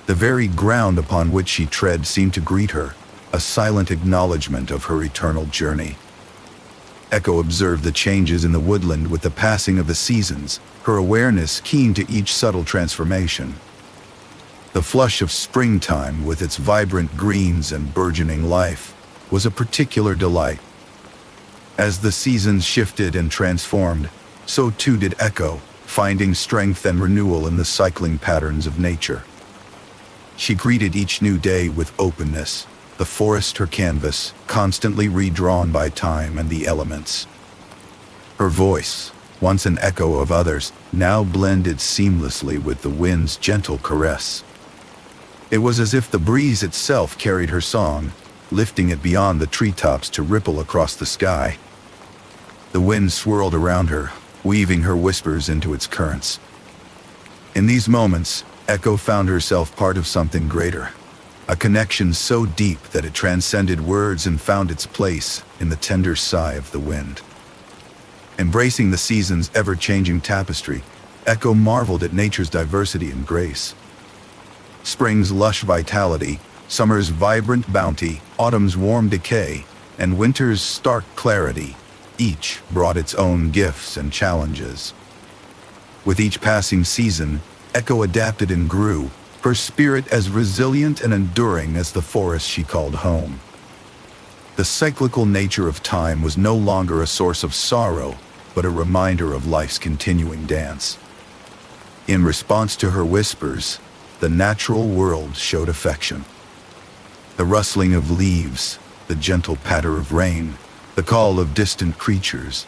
The very ground upon which she tread seemed to greet her, a silent acknowledgement of her eternal journey. Echo observed the changes in the woodland with the passing of the seasons, her awareness keen to each subtle transformation. The flush of springtime, with its vibrant greens and burgeoning life, was a particular delight. As the seasons shifted and transformed, so too did Echo, finding strength and renewal in the cycling patterns of nature. She greeted each new day with openness, the forest her canvas, constantly redrawn by time and the elements. Her voice, once an echo of others, now blended seamlessly with the wind's gentle caress. It was as if the breeze itself carried her song, lifting it beyond the treetops to ripple across the sky. The wind swirled around her, weaving her whispers into its currents. In these moments, Echo found herself part of something greater, a connection so deep that it transcended words and found its place in the tender sigh of the wind. Embracing the season's ever-changing tapestry, Echo marveled at nature's diversity and grace. Spring's lush vitality, summer's vibrant bounty, autumn's warm decay, and winter's stark clarity, each brought its own gifts and challenges. With each passing season, Echo adapted and grew, her spirit as resilient and enduring as the forest she called home. The cyclical nature of time was no longer a source of sorrow, but a reminder of life's continuing dance. In response to her whispers, the natural world showed affection. The rustling of leaves, the gentle patter of rain, the call of distant creatures,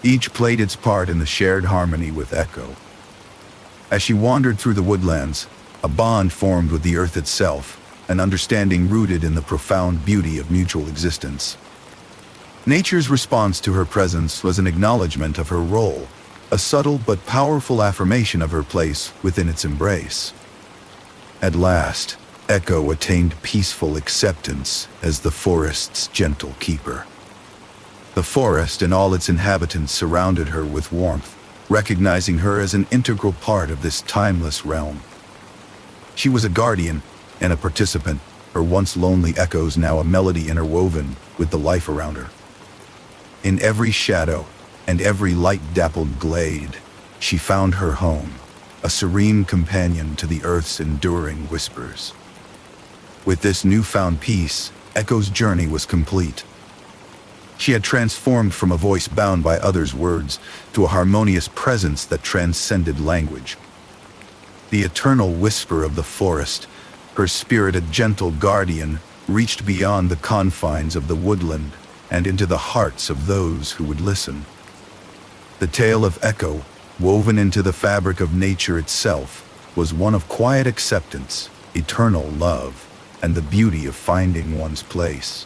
each played its part in the shared harmony with Echo. As she wandered through the woodlands, a bond formed with the earth itself, an understanding rooted in the profound beauty of mutual existence. Nature's response to her presence was an acknowledgement of her role, a subtle but powerful affirmation of her place within its embrace. At last, Echo attained peaceful acceptance as the forest's gentle keeper. The forest and all its inhabitants surrounded her with warmth, recognizing her as an integral part of this timeless realm. She was a guardian and a participant, her once lonely echoes now a melody interwoven with the life around her. In every shadow and every light-dappled glade, she found her home, a serene companion to the earth's enduring whispers. With this newfound peace, Echo's journey was complete. She had transformed from a voice bound by others' words to a harmonious presence that transcended language. The eternal whisper of the forest, her spirit a gentle guardian, reached beyond the confines of the woodland and into the hearts of those who would listen. The tale of Echo, woven into the fabric of nature itself, was one of quiet acceptance, eternal love, and the beauty of finding one's place.